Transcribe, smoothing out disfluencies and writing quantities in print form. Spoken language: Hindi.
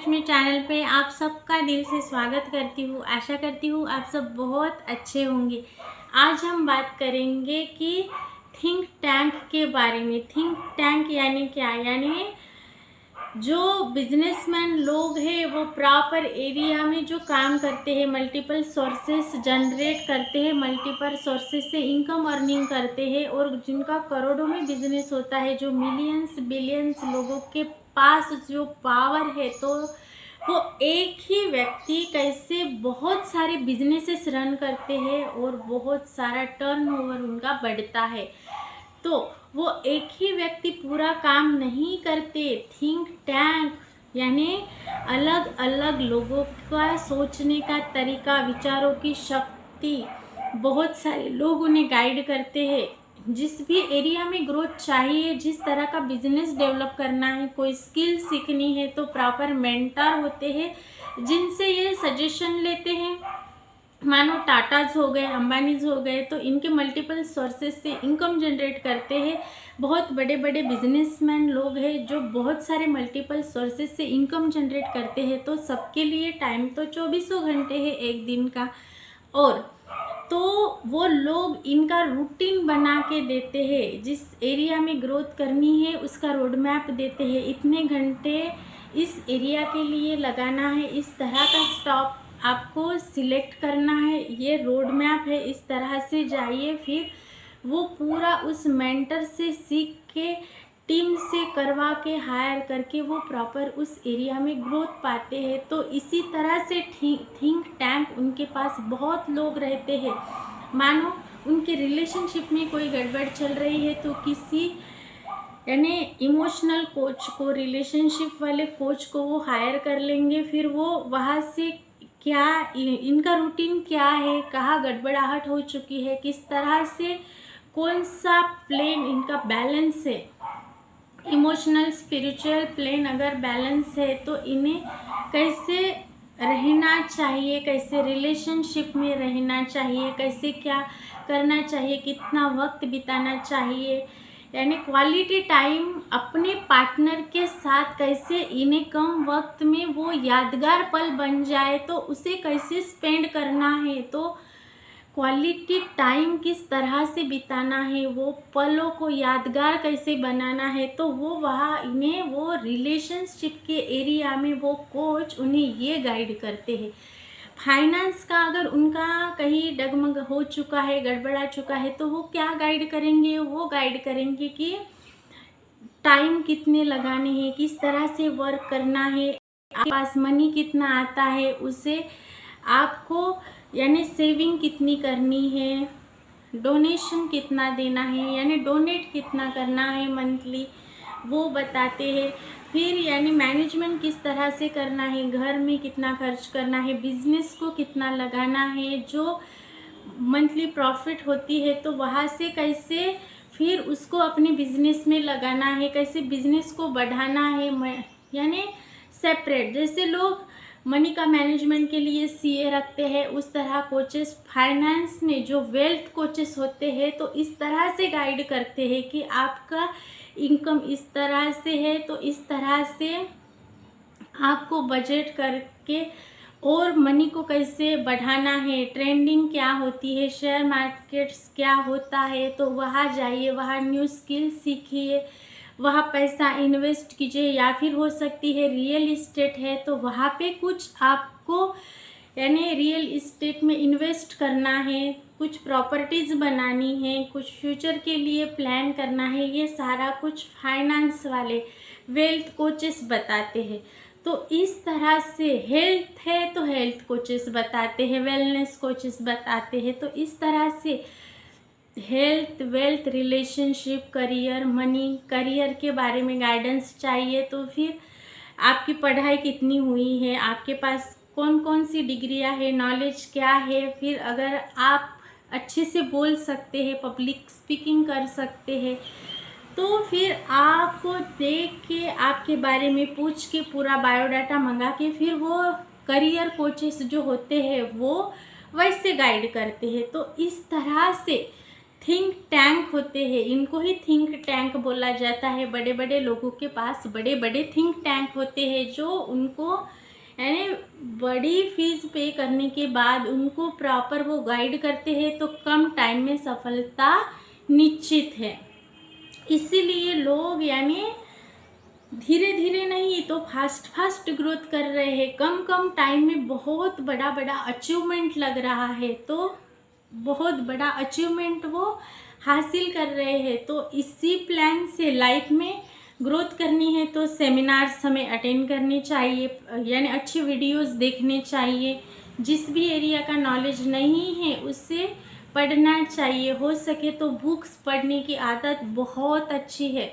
लक्ष्मी चैनल पे आप सबका दिल से स्वागत करती हूँ। आशा करती हूँ आप सब बहुत अच्छे होंगे। आज हम बात करेंगे कि थिंक टैंक के बारे में। थिंक टैंक यानी क्या? यानी जो बिजनेसमैन लोग हैं वो प्रॉपर एरिया में जो काम करते हैं, मल्टीपल सोर्सेस जनरेट करते हैं, मल्टीपल सोर्सेस से इनकम अर्निंग करते हैं और जिनका करोड़ों में बिजनेस होता है, जो मिलियंस बिलियंस लोगों के पास जो पावर है, तो वो एक ही व्यक्ति कैसे बहुत सारे बिजनेसेस रन करते हैं और बहुत सारा टर्नओवर उनका बढ़ता है। तो वो एक ही व्यक्ति पूरा काम नहीं करते। थिंक टैंक यानी अलग अलग लोगों का सोचने का तरीका, विचारों की शक्ति, बहुत सारे लोग उन्हें गाइड करते हैं। जिस भी एरिया में ग्रोथ चाहिए, जिस तरह का बिजनेस डेवलप करना है, कोई स्किल सीखनी है, तो प्रॉपर मेंटर होते हैं जिनसे ये सजेशन लेते हैं। मानो टाटाज हो गए, अंबानीज हो गए, तो इनके मल्टीपल सोर्सेस से इनकम जनरेट करते हैं। बहुत बड़े बड़े बिजनेसमैन लोग हैं जो बहुत सारे मल्टीपल सोर्सेस से इनकम जनरेट करते हैं। तो सबके लिए टाइम तो 24 घंटे है एक दिन का, और तो वो लोग इनका रूटीन बना के देते हैं। जिस एरिया में ग्रोथ करनी है उसका रोड मैप देते हैं। इतने घंटे इस एरिया के लिए लगाना है, इस तरह का स्टॉप आपको सिलेक्ट करना है, ये रोड मैप है, इस तरह से जाइए। फिर वो पूरा उस मेंटर से सीख के, टीम से करवा के, हायर करके वो प्रॉपर उस एरिया में ग्रोथ पाते हैं। तो इसी तरह से थिंक टैंक उनके पास बहुत लोग रहते हैं। मानो उनके रिलेशनशिप में कोई गड़बड़ चल रही है तो किसी यानी इमोशनल कोच को, रिलेशनशिप वाले कोच को वो हायर कर लेंगे। फिर वो वहाँ से क्या इनका रूटीन क्या है, कहाँ गड़बड़ाहट हो चुकी है, किस तरह से कौन सा प्लेन इनका बैलेंस है, इमोशनल स्पिरिचुअल प्लेन अगर बैलेंस है तो इन्हें कैसे रहना चाहिए, कैसे रिलेशनशिप में रहना चाहिए, कैसे क्या करना चाहिए, कितना वक्त बिताना चाहिए, यानी क्वालिटी टाइम अपने पार्टनर के साथ कैसे इन्हें कम वक्त में वो यादगार पल बन जाए, तो उसे कैसे स्पेंड करना है, तो क्वालिटी टाइम किस तरह से बिताना है, वो पलों को यादगार कैसे बनाना है, तो वो वहाँ इन्हें वो रिलेशनशिप के एरिया में वो कोच उन्हें ये गाइड करते हैं। फाइनेंस का अगर उनका कहीं डगमग हो चुका है, गड़बड़ा चुका है, तो वो क्या गाइड करेंगे? वो गाइड करेंगे कि टाइम कितने लगाने हैं, किस तरह से वर्क करना है, आपके पास मनी कितना आता है, उसे आपको यानी सेविंग कितनी करनी है, डोनेशन कितना देना है, यानी डोनेट कितना करना है मंथली, वो बताते हैं। फिर यानी मैनेजमेंट किस तरह से करना है, घर में कितना खर्च करना है, बिजनेस को कितना लगाना है, जो मंथली प्रॉफिट होती है तो वहाँ से कैसे फिर उसको अपने बिजनेस में लगाना है, कैसे बिजनेस को बढ़ाना है। यानी सेपरेट, जैसे लोग मनी का मैनेजमेंट के लिए सीए रखते हैं, उस तरह कोचेस फाइनेंस में जो वेल्थ कोचेस होते हैं तो इस तरह से गाइड करते हैं कि आपका इनकम इस तरह से है तो इस तरह से आपको बजट करके और मनी को कैसे बढ़ाना है, ट्रेंडिंग क्या होती है, शेयर मार्केट्स क्या होता है, तो वहाँ जाइए, वहाँ न्यू स्किल सीखिए, वहाँ पैसा इन्वेस्ट कीजिए। या फिर हो सकती है रियल इस्टेट है तो वहाँ पे कुछ आपको यानी रियल इस्टेट में इन्वेस्ट करना है, कुछ प्रॉपर्टीज़ बनानी है, कुछ फ्यूचर के लिए प्लान करना है, ये सारा कुछ फाइनेंस वाले वेल्थ कोचेस बताते हैं। तो इस तरह से हेल्थ है तो हेल्थ कोचेस बताते हैं, वेलनेस कोचेस बताते हैं। तो इस तरह से health, wealth, relationship, career, money, career के बारे में गाइडेंस चाहिए तो फिर आपकी पढ़ाई कितनी हुई है, आपके पास कौन कौन सी डिग्रियां है, नॉलेज क्या है, फिर अगर आप अच्छे से बोल सकते हैं, पब्लिक स्पीकिंग कर सकते हैं, तो फिर आपको देख के, आपके बारे में पूछ के, पूरा बायोडाटा मंगा के फिर वो करियर कोचेस जो होते हैं वो वैसे गाइड करते हैं। तो इस तरह से थिंक टैंक होते हैं, इनको ही थिंक टैंक बोला जाता है। बड़े बड़े लोगों के पास बड़े बड़े थिंक टैंक होते हैं जो उनको यानी बड़ी फीस पे करने के बाद उनको प्रॉपर वो गाइड करते हैं, तो कम टाइम में सफलता निश्चित है। इसीलिए लोग यानी धीरे धीरे नहीं तो फास्ट फास्ट ग्रोथ कर रहे हैं। कम कम टाइम में बहुत बड़ा बड़ा अचीवमेंट लग रहा है, तो बहुत बड़ा अचीवमेंट वो हासिल कर रहे हैं। तो इसी प्लान से लाइफ में ग्रोथ करनी है तो सेमिनार्स हमें अटेंड करने चाहिए, यानी अच्छी वीडियोस देखने चाहिए। जिस भी एरिया का नॉलेज नहीं है उससे पढ़ना चाहिए। हो सके तो बुक्स पढ़ने की आदत बहुत अच्छी है।